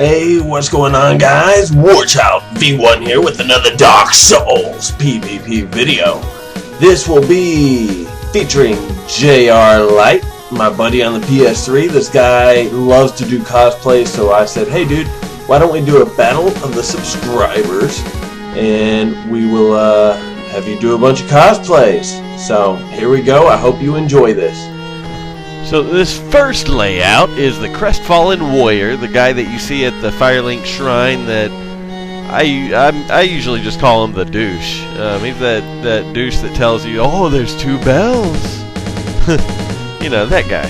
Hey, what's going on, guys? Warchild V1 here with another Dark Souls PvP video. This will be featuring jrlight, my buddy on the PS3. This guy loves to do cosplay, so I said, hey dude, why don't we do a battle of the subscribers, and we will have you do a bunch of cosplays. So here we go. I hope you enjoy this. So this first layout is the Crestfallen Warrior, the guy that you see at the Firelink Shrine that I usually just call him the douche. He's that douche that tells you, oh, there's 2 bells. You know, that guy.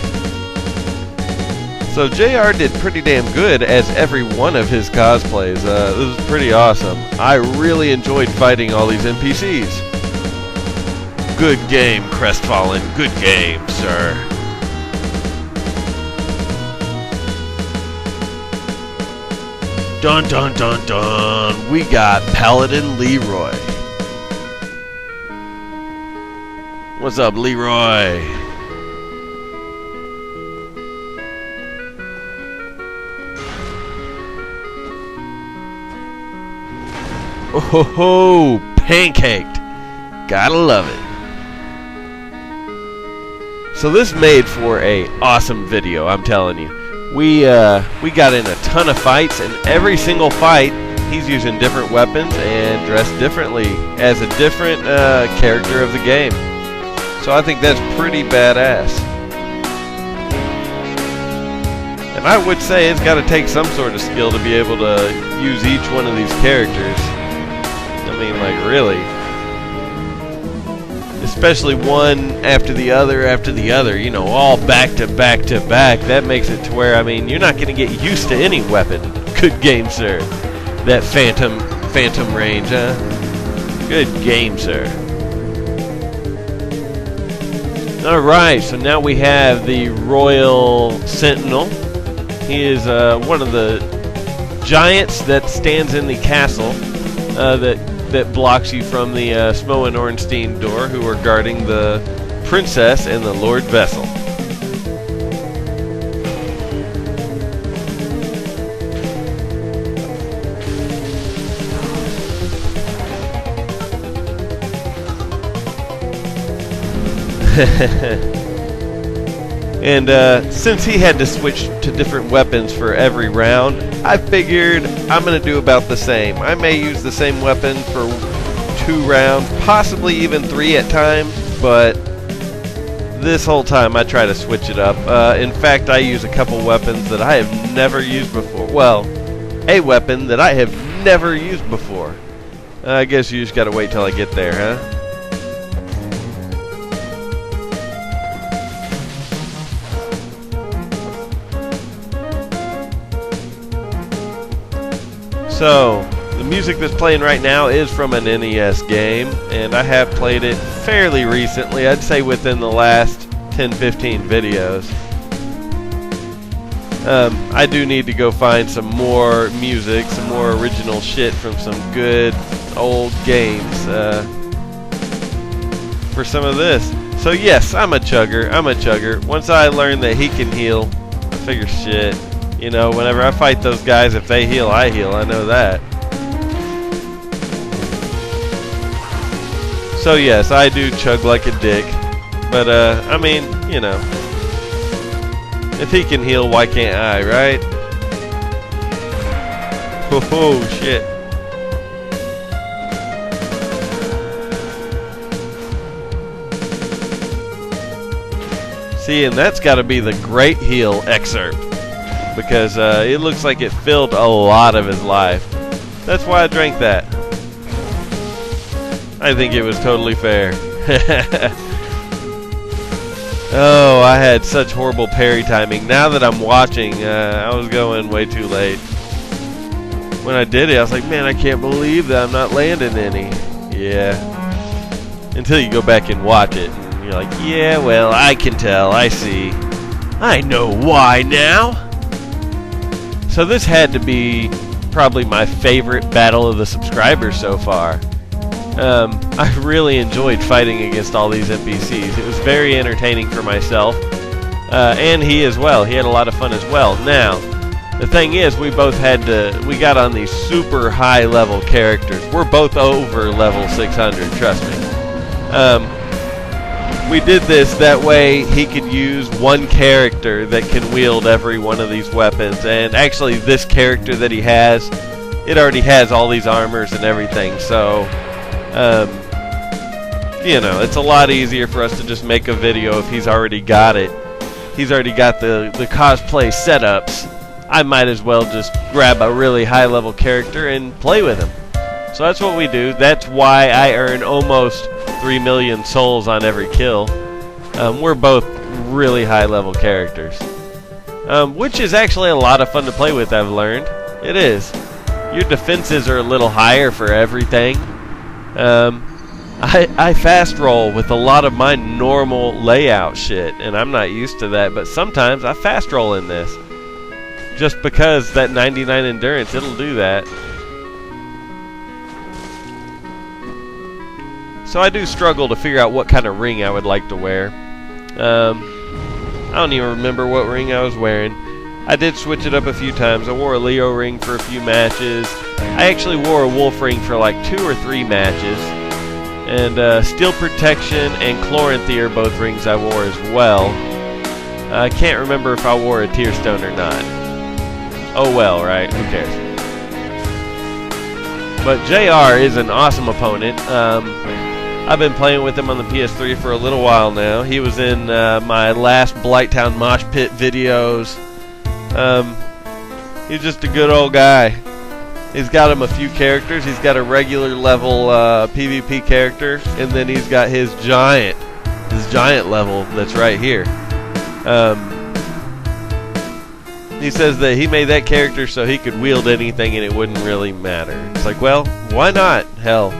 So JR did pretty damn good as every one of his cosplays. This was pretty awesome. I really enjoyed fighting all these NPCs. Good game, Crestfallen. Good game, sir. Dun dun dun dun, we got Paladin Leroy. What's up, Leroy? Oh ho ho, pancaked. Gotta love it. So this made for a awesome video, I'm telling you. We got in a ton of fights, and every single fight he's using different weapons and dressed differently as a different character of the game. So I think that's pretty badass. And I would say it's got to take some sort of skill to be able to use each one of these characters. I mean, like, really. Especially one after the other, you know, all back to back to back. That makes it to where, I mean, you're not going to get used to any weapon. Good game, sir. That phantom range, huh? Good game, sir. Alright, so now we have the Royal Sentinel. He is one of the giants that stands in the castle that blocks you from the Smo and Ornstein door, who are guarding the princess and the Lord Vessel. And since he had to switch to different weapons for every round, I figured I'm going to do about the same. I may use the same weapon for 2 rounds, possibly even 3 at times, but this whole time I try to switch it up. In fact, I use a couple weapons that I have never used before. Well, a weapon that I have never used before. I guess you just got to wait till I get there, huh? So, the music that's playing right now is from an NES game, and I have played it fairly recently. I'd say within the last 10-15 videos. I do need to go find some more music, some more original shit from some good old games for some of this. So yes, I'm a chugger. Once I learn that he can heal, I figure shit. You know, whenever I fight those guys, if they heal, I heal. I know that. So yes, I do chug like a dick. But, I mean, you know. If he can heal, why can't I, right? Oh, shit. See, and that's got to be the Great Heal excerpt. Because it looks like it filled a lot of his life. That's why I drank that. I think it was totally fair. Oh, I had such horrible parry timing. Now that I'm watching, I was going way too late. When I did it, I was like, man, I can't believe that I'm not landing any. Yeah. Until you go back and watch it. And you're like, yeah, well, I can tell. I see. I know why now. So this had to be probably my favorite battle of the subscribers so far. I really enjoyed fighting against all these NPCs. It was very entertaining for myself, and he as well. He had a lot of fun as well. Now, The thing is, we got on these super high level characters. We're both over level 600, trust me. We did this that way he could use one character that can wield every one of these weapons. And actually, this character that he has, it already has all these armors and everything. So, you know, it's a lot easier for us to just make a video if he's already got it. He's already got the cosplay setups. I might as well just grab a really high level character and play with him. So that's what we do. That's why I earn almost 3 million souls on every kill. We're both really high level characters. Which is actually a lot of fun to play with, I've learned. It is. Your defenses are a little higher for everything. I fast roll with a lot of my normal layout shit, and I'm not used to that, but sometimes I fast roll in this. Just because that 99 endurance, it'll do that. So I do struggle to figure out what kind of ring I would like to wear. I don't even remember what ring I was wearing. I did switch it up a few times. I wore a Leo ring for a few matches. I actually wore a wolf ring for like 2 or 3 matches. And Steel Protection and Chloranthy are both rings I wore as well. I can't remember if I wore a Tear Stone or not. Oh well, right? Who cares? But JR is an awesome opponent. I've been playing with him on the PS3 for a little while now. He was in my last Blighttown Mosh Pit videos. He's just a good old guy. He's got him a few characters. He's got a regular level PvP character, and then he's got his giant level that's right here. He says that he made that character so he could wield anything and it wouldn't really matter. It's like, well, why not? Hell,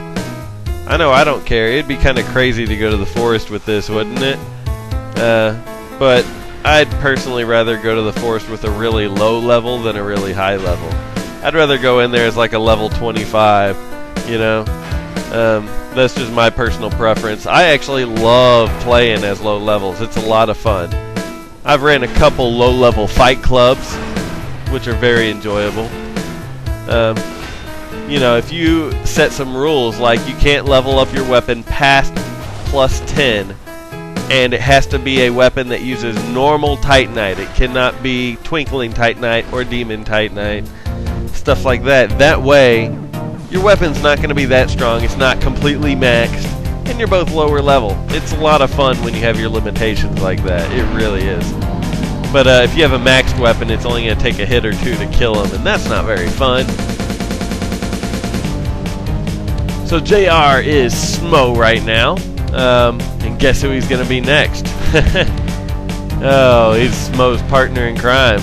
I know I don't care. It'd be kind of crazy to go to the forest with this, wouldn't it? But I'd personally rather go to the forest with a really low level than a really high level. I'd rather go in there as like a level 25, you know? That's just my personal preference. I actually love playing as low levels. It's a lot of fun. I've ran a couple low-level fight clubs, which are very enjoyable. You know, if you set some rules, like you can't level up your weapon past plus 10, and it has to be a weapon that uses normal Titanite. It cannot be Twinkling Titanite or Demon Titanite, stuff like that. That way, your weapon's not going to be that strong. It's not completely maxed. And you're both lower level. It's a lot of fun when you have your limitations like that. It really is. But if you have a maxed weapon, it's only going to take a hit or two to kill him, and that's not very fun. So JR is Smo right now. And guess who he's going to be next? Oh, he's Smo's partner in crime.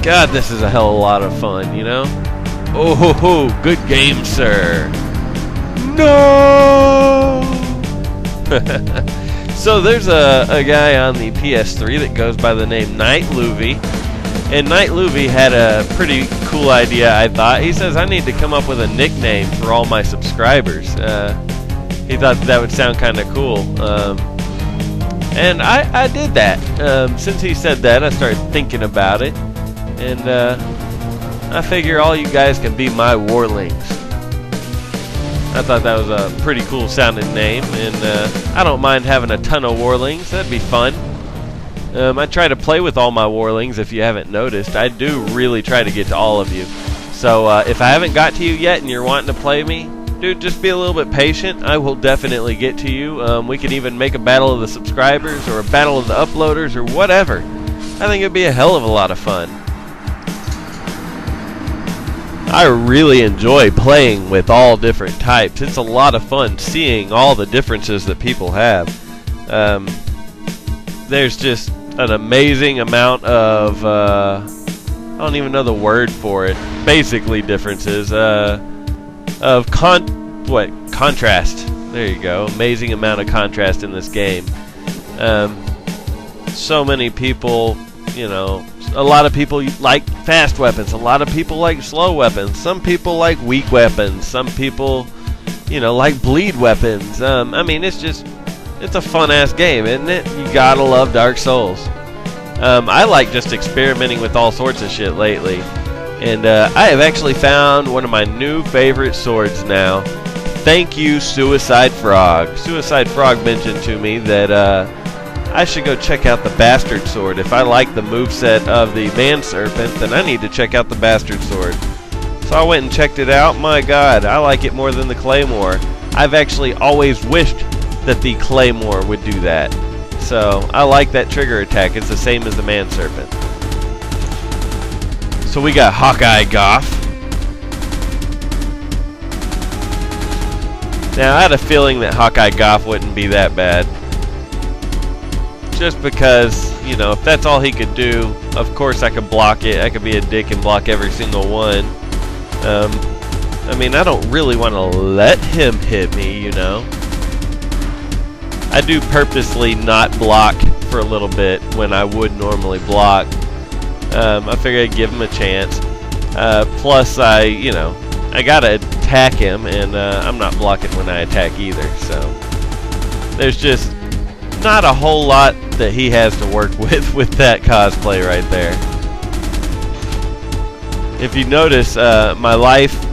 God, this is a hell of a lot of fun, you know? Oh, ho, ho, good game, sir. No! So there's a guy on the PS3 that goes by the name Night Luvi. And Night Luvi had a pretty cool idea, I thought. He says, I need to come up with a nickname for all my subscribers. He thought that would sound kind of cool. And I did that. Since he said that, I started thinking about it. And I figure all you guys can be my Warlings. I thought that was a pretty cool sounding name, and I don't mind having a ton of Warlings. That'd be fun. I try to play with all my Warlings, if you haven't noticed. I do really try to get to all of you. So if I haven't got to you yet and you're wanting to play me, dude, just be a little bit patient. I will definitely get to you. We could even make a battle of the subscribers or a battle of the uploaders or whatever. I think it'd be a hell of a lot of fun. I really enjoy playing with all different types. It's a lot of fun seeing all the differences that people have. There's just an amazing amount of, I don't even know the word for it, basically differences, of contrast. There you go. Amazing amount of contrast in this game. So many people, you know, A lot of people like fast weapons. A lot of people like slow weapons. Some people like weak weapons. Some people, like bleed weapons. I mean, it's a fun-ass game, isn't it? You gotta love Dark Souls. I like just experimenting with all sorts of shit lately. And I have actually found one of my new favorite swords now. Thank you, Suicide Frog. Suicide Frog mentioned to me that I should go check out the Bastard Sword. If I like the moveset of the Man Serpent, then I need to check out the Bastard Sword. So I went and checked it out. My God, I like it more than the Claymore. I've actually always wished that the Claymore would do that. So I like that trigger attack. It's the same as the Man Serpent. So we got Hawkeye Goth. Now I had a feeling that Hawkeye Goth wouldn't be that bad. Just because, if that's all he could do, of course I could block it. I could be a dick and block every single one. I mean, I don't really want to let him hit me, I do purposely not block for a little bit when I would normally block. I figured I'd give him a chance. Plus, I gotta attack him, and I'm not blocking when I attack either. So there's just not a whole lot that he has to work with that cosplay right there. If you notice, my life,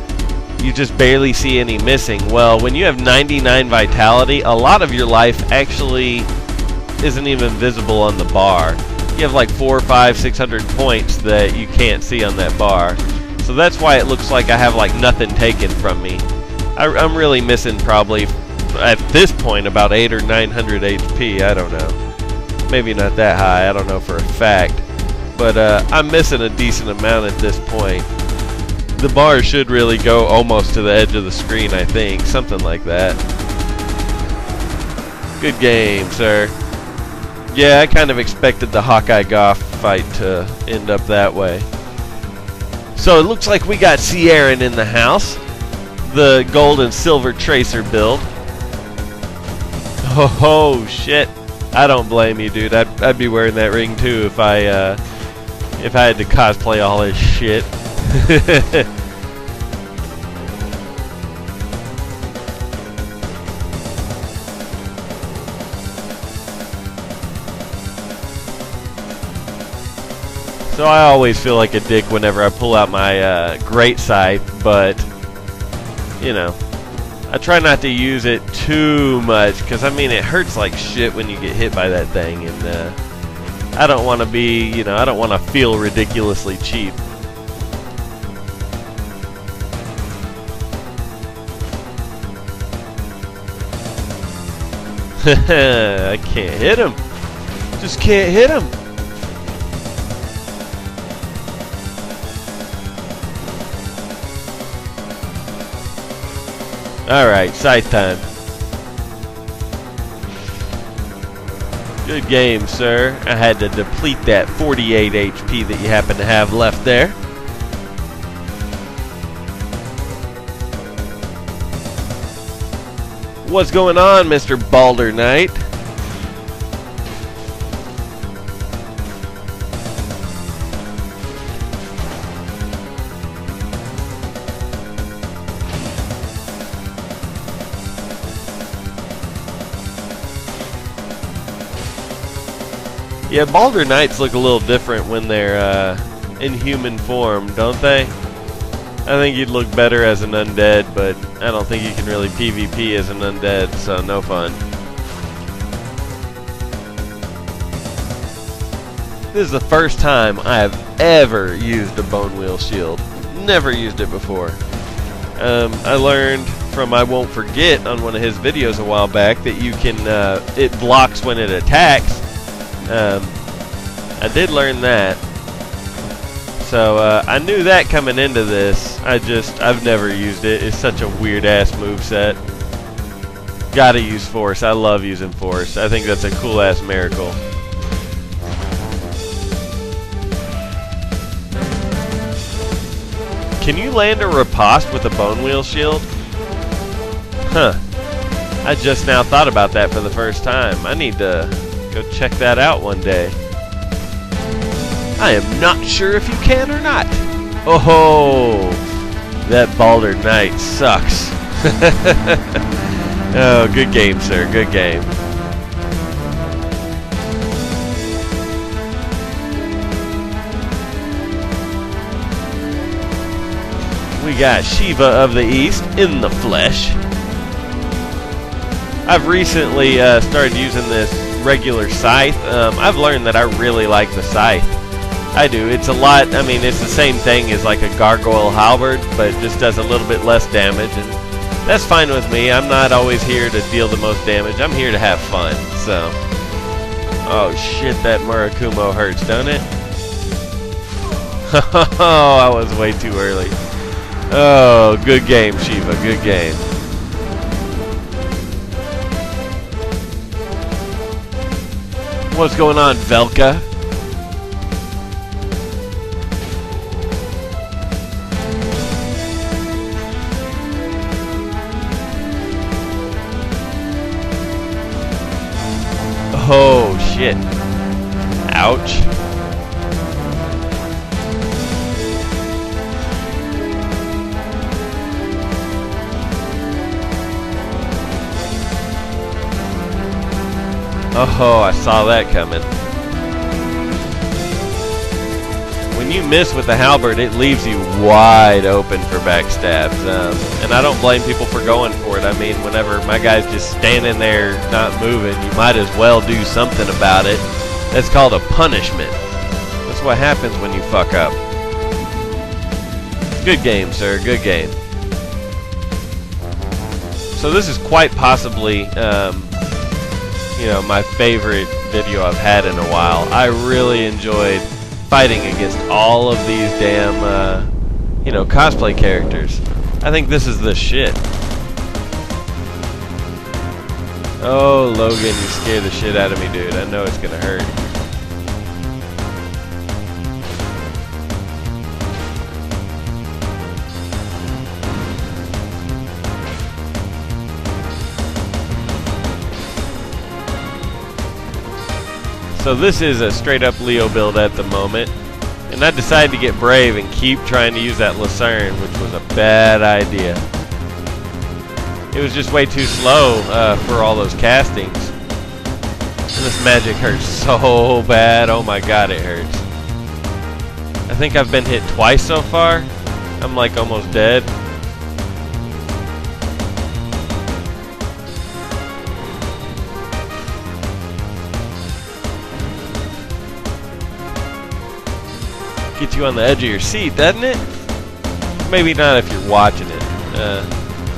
you just barely see any missing. Well, when you have 99 vitality, a lot of your life actually isn't even visible on the bar. You have like 400, 500, 600 points that you can't see on that bar. So that's why it looks like I have like nothing taken from me. I'm really missing probably, at this point, about 800 or 900 HP. I don't know. Maybe not that high. I don't know for a fact. But I'm missing a decent amount at this point. The bar should really go almost to the edge of the screen, I think. Something like that. Good game, sir. Yeah, I kind of expected the Hawkeye Goth fight to end up that way. So it looks like we got Sierran in the house. The gold and silver tracer build. Oh shit. I don't blame you, dude. I'd be wearing that ring too if I had to cosplay all this shit. So I always feel like a dick whenever I pull out my great sight, but I try not to use it too much because I mean it hurts like shit when you get hit by that thing, and I don't want to be, I don't want to feel ridiculously cheap. I can't hit him. Just can't hit him. Alright, scythe time. Good game, sir. I had to deplete that 48 HP that you happen to have left there. What's going on, Mr. Balder Knight? Yeah, Balder Knights look a little different when they're in human form, don't they? I think you'd look better as an undead, but I don't think you can really PvP as an undead, so no fun. This is the first time I have ever used a bone wheel shield. Never used it before. I learned from I Won't Forget on one of his videos a while back that you can, it blocks when it attacks. I did learn that. So I knew that coming into this. I've never used it. It's such a weird ass moveset. Gotta use force. I love using force. I think that's a cool ass miracle. Can you land a riposte with a bone wheel shield? Huh. I just now thought about that for the first time. I need to go check that out one day. I am not sure if you can or not. Oh, that Balder Knight sucks. Oh, good game, sir. Good game. We got Shiva of the East in the flesh. I've recently started using this regular scythe. I've learned that I really like the scythe. I do. It's a lot, I mean, it's the same thing as like a gargoyle halberd, but it just does a little bit less damage, and that's fine with me. I'm not always here to deal the most damage. I'm here to have fun, so. Oh shit, that Murakumo hurts, don't it? Oh, I was way too early. Oh, good game, Shiva, good game. What's going on, Velka? Oh, shit. Ouch. Oh, I saw that coming. When you miss with the halberd, it leaves you wide open for backstabs. And I don't blame people for going for it. I mean, whenever my guy's just standing there not moving, you might as well do something about it. That's called a punishment. That's what happens when you fuck up. Good game, sir. Good game. So this is quite possibly, you know, my favorite video I've had in a while. I really enjoyed fighting against all of these damn, you know, cosplay characters. I think this is the shit. Oh, Logan, you scared the shit out of me, dude. I know it's gonna hurt. So this is a straight up Leo build at the moment, and I decided to get brave and keep trying to use that Lucerne, which was a bad idea. It was just way too slow for all those castings. And this magic hurts so bad, oh my god it hurts. I think I've been hit twice so far. I'm like almost dead. Get you on the edge of your seat, doesn't it? Maybe not if you're watching it.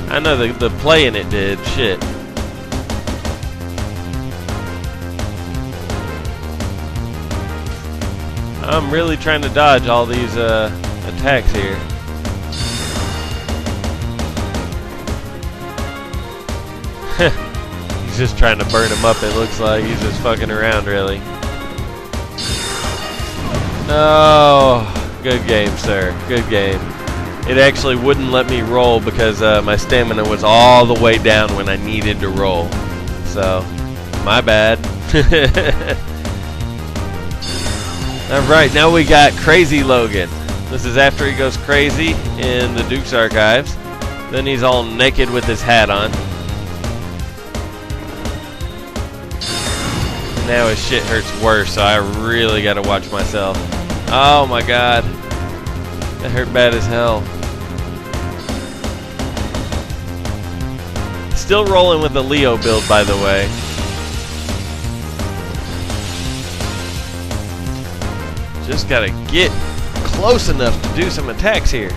I know the playing it did. Shit. I'm really trying to dodge all these attacks here. He's just trying to burn him up, it looks like. He's just fucking around, really. Oh, good game, sir. Good game. It actually wouldn't let me roll because my stamina was all the way down when I needed to roll. So, my bad. Alright, now we got Crazy Logan. This is after he goes crazy in the Duke's Archives. Then he's all naked with his hat on. Now his shit hurts worse, so I really gotta watch myself. Oh my god. That hurt bad as hell. Still rolling with the Leo build, by the way. Just gotta get close enough to do some attacks here.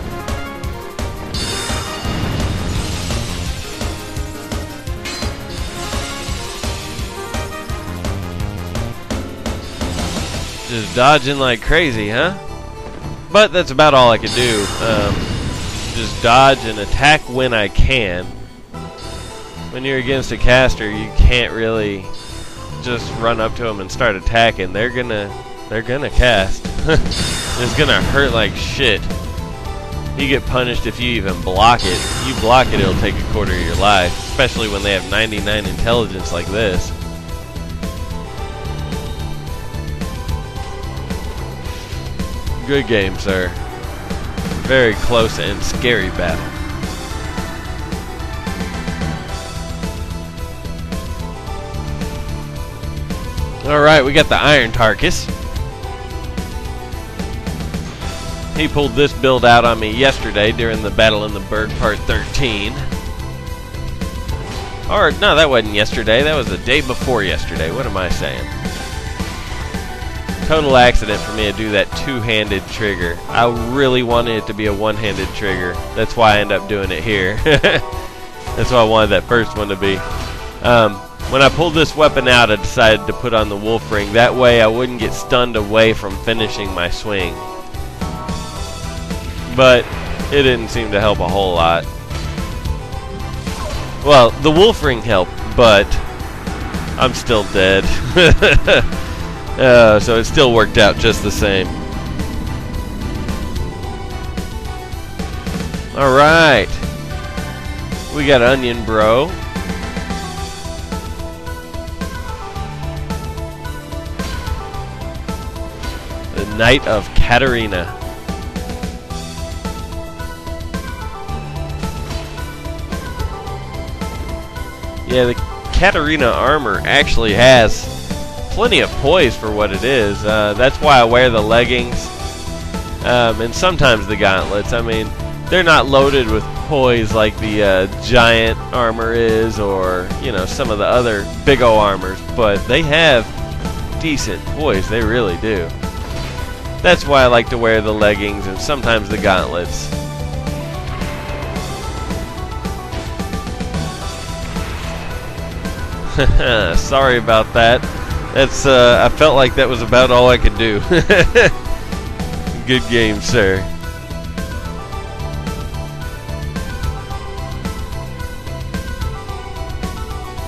Just dodging like crazy, huh? But that's about all I could do. Just dodge and attack when I can. When you're against a caster, you can't really just run up to them and start attacking. They're gonna cast. It's gonna hurt like shit. You get punished if you even block it. If you block it, it'll take a quarter of your life. Especially when they have 99 intelligence like this. Good game, sir. Very close and scary battle. Alright, we got the Iron Tarkus. He pulled this build out on me yesterday during the Battle in the Berg Part 13. Or, no, that wasn't yesterday. That was the day before yesterday. What am I saying? Total accident for me to do that two-handed trigger. I really wanted it to be a one-handed trigger. That's why I end up doing it here. That's why I wanted that first one to be. When I pulled this weapon out, I decided to put on the wolf ring. That way I wouldn't get stunned away from finishing my swing. But it didn't seem to help a whole lot. Well, the wolf ring helped, but I'm still dead. So it still worked out just the same. Alright. We got Onion Bro. The Knight of Katarina. Yeah, the Katarina armor actually has plenty of poise for what it is. That's why I wear the leggings and sometimes the gauntlets. I mean, they're not loaded with poise like the giant armor is, or you know, some of the other big O armors, but they have decent poise. They really do. That's why I like to wear the leggings and sometimes the gauntlets. Sorry about that. That's I felt like that was about all I could do. Good game, sir.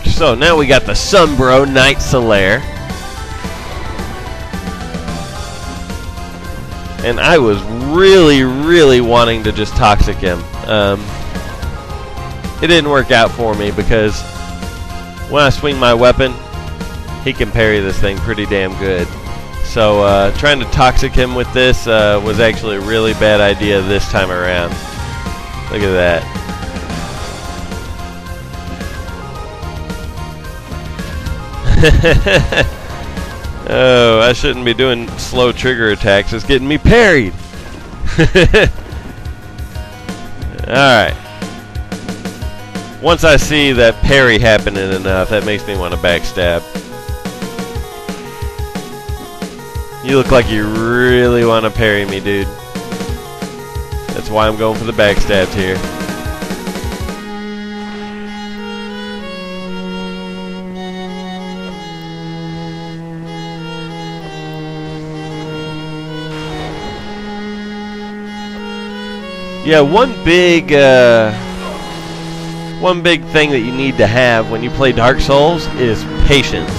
So now we got the Sunbro Knight Solaire. And I was really wanting to just toxic him. It didn't work out for me because when I swing my weapon, he can parry this thing pretty damn good. So trying to toxic him with this was actually a really bad idea this time around. Look at that. Oh, I shouldn't be doing slow trigger attacks. It's getting me parried. Alright. Once I see that parry happening enough, that makes me want to backstab. You look like you really want to parry me, dude. That's why I'm going for the backstabs here. Yeah, one big thing that you need to have when you play Dark Souls is patience.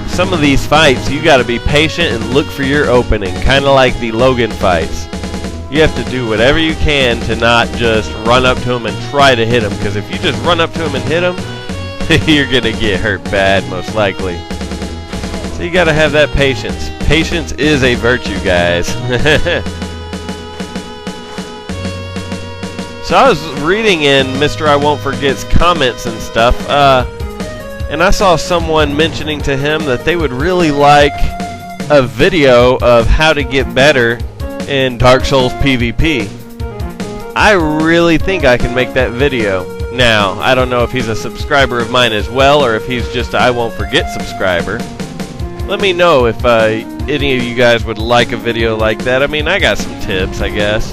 Some of these fights, you got to be patient and look for your opening, kind of like the Logan fights. You have to do whatever you can to not just run up to him and try to hit him, because if you just run up to him and hit him, you're going to get hurt bad, most likely. So you got to have that patience. Patience is a virtue, guys. So I was reading in Mr. I Won't Forget's comments and stuff, and I saw someone mentioning to him that they would really like a video of how to get better in Dark Souls PvP. I really think I can make that video. Now, I don't know if he's a subscriber of mine as well, or if he's just a I Won't Forget subscriber. Let me know if any of you guys would like a video like that. I mean, I got some tips, I guess.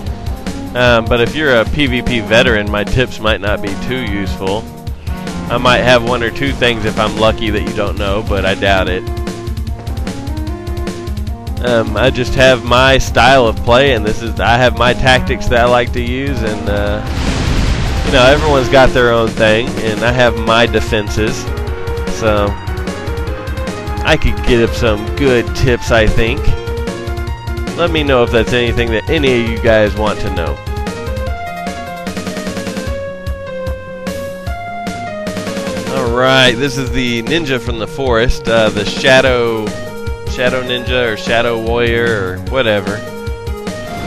But if you're a PvP veteran, my tips might not be too useful. I might have one or two things if I'm lucky that you don't know, but I doubt it. I just have my style of play, and I have my tactics that I like to use, and you know, everyone's got their own thing, and I have my defenses, so I could give some good tips, I think. Let me know if that's anything that any of you guys want to know. Alright, this is the ninja from the forest, the Shadow Ninja or Shadow Warrior or whatever.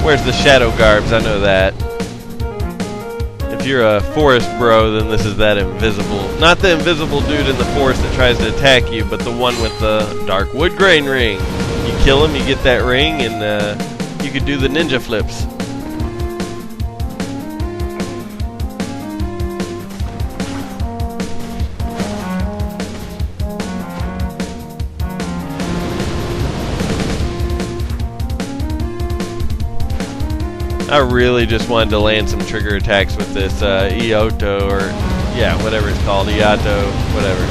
Wears the shadow garbs, I know that. If you're a forest bro, then this is that invisible. Not the invisible dude in the forest that tries to attack you, but the one with the dark wood grain ring. You kill him, you get that ring, and you could do the ninja flips. I really just wanted to land some trigger attacks with this Ioto, or yeah, whatever it's called, Iato, whatever.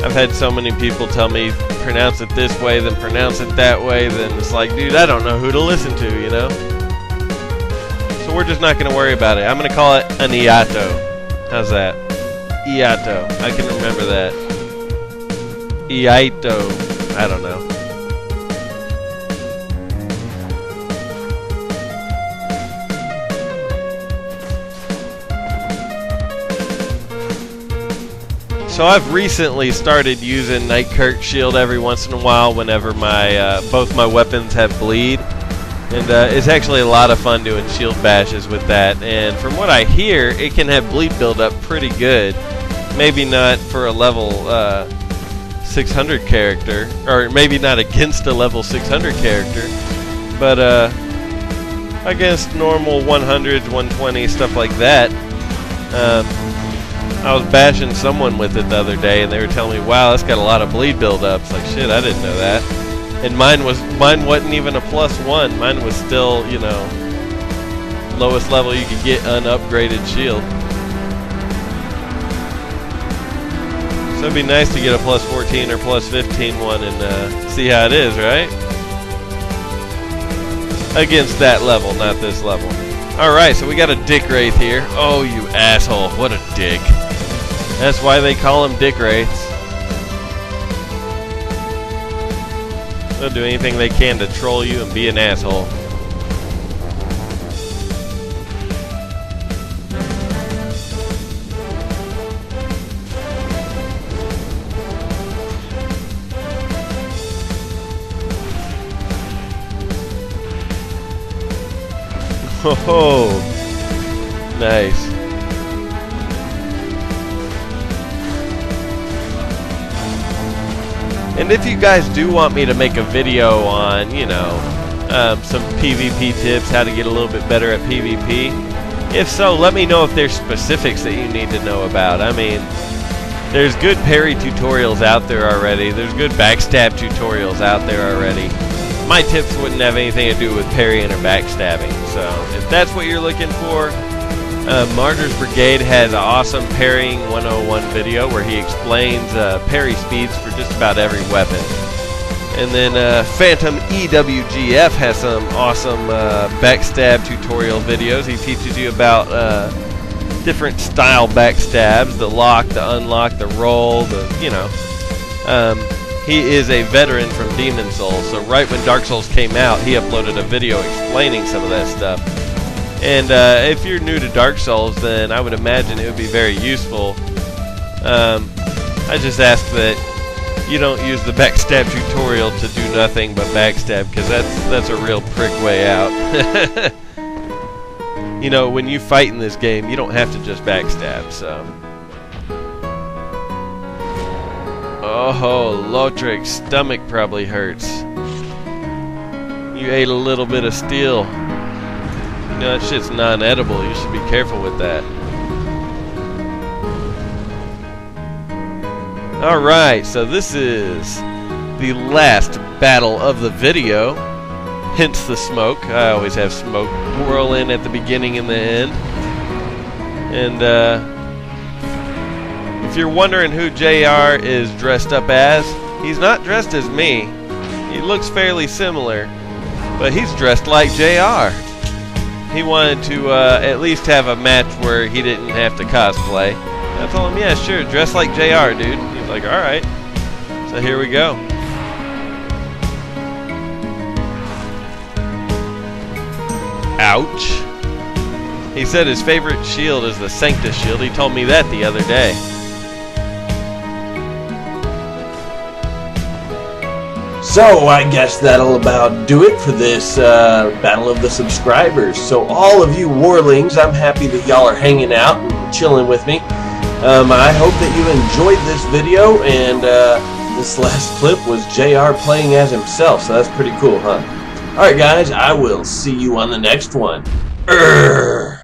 I've had so many people tell me pronounce it this way, then pronounce it that way, then it's like, dude, I don't know who to listen to, you know? So we're just not going to worry about it. I'm going to call it an Iato. How's that? Iato. I can remember that. Iaito. I don't know. So I've recently started using Knight's Shield every once in a while whenever my both my weapons have bleed, and it's actually a lot of fun doing shield bashes with that. And from what I hear, it can have bleed build up pretty good. Maybe not for a level 600 character, or maybe not against a level 600 character, but against normal 100s, 120s, stuff like that. I was bashing someone with it the other day, and they were telling me, wow, that's got a lot of bleed build-up. It's like, shit, I didn't know that. And mine wasn't even a +1. Mine was still, you know, lowest level you could get unupgraded shield. So it'd be nice to get a +14 or +15 one and see how it is, right? Against that level, not this level. Alright, so we got a Dick Wraith here. Oh, you asshole. What a dick. That's why they call them Dick Wraiths. They'll do anything they can to troll you and be an asshole. Oh, nice. And if you guys do want me to make a video on, you know, some PvP tips, how to get a little bit better at PvP, if so, let me know if there's specifics that you need to know about. I mean, there's good parry tutorials out there already. There's good backstab tutorials out there already. My tips wouldn't have anything to do with parrying or backstabbing. So if that's what you're looking for, Martyr's Brigade has an awesome parrying 101 video where he explains parry speeds for just about every weapon. And then Phantom EWGF has some awesome backstab tutorial videos. He teaches you about different style backstabs, the lock, the unlock, the roll, the, you know. He is a veteran from Demon Souls, so right when Dark Souls came out, he uploaded a video explaining some of that stuff. And if you're new to Dark Souls, then I would imagine it would be very useful. I just ask that you don't use the backstab tutorial to do nothing but backstab, because that's a real prick way out. You know, when you fight in this game, you don't have to just backstab, so... Oh, Lotric's stomach probably hurts. You ate a little bit of steel. You know, that shit's non-edible. You should be careful with that. Alright, so this is the last battle of the video. Hence the smoke. I always have smoke whirling at the beginning and the end. And, if you're wondering who JR is dressed up as, he's not dressed as me. He looks fairly similar, but he's dressed like JR. He wanted to at least have a match where he didn't have to cosplay. I told him, yeah, sure, dress like JR, dude. He's like, alright. So here we go. Ouch. He said his favorite shield is the Sanctus shield. He told me that the other day. So I guess that'll about do it for this Battle of the Subscribers. So all of you Warlings, I'm happy that y'all are hanging out and chilling with me. I hope that you enjoyed this video, and this last clip was JR playing as himself, so that's pretty cool, huh? Alright guys, I will see you on the next one. Urgh.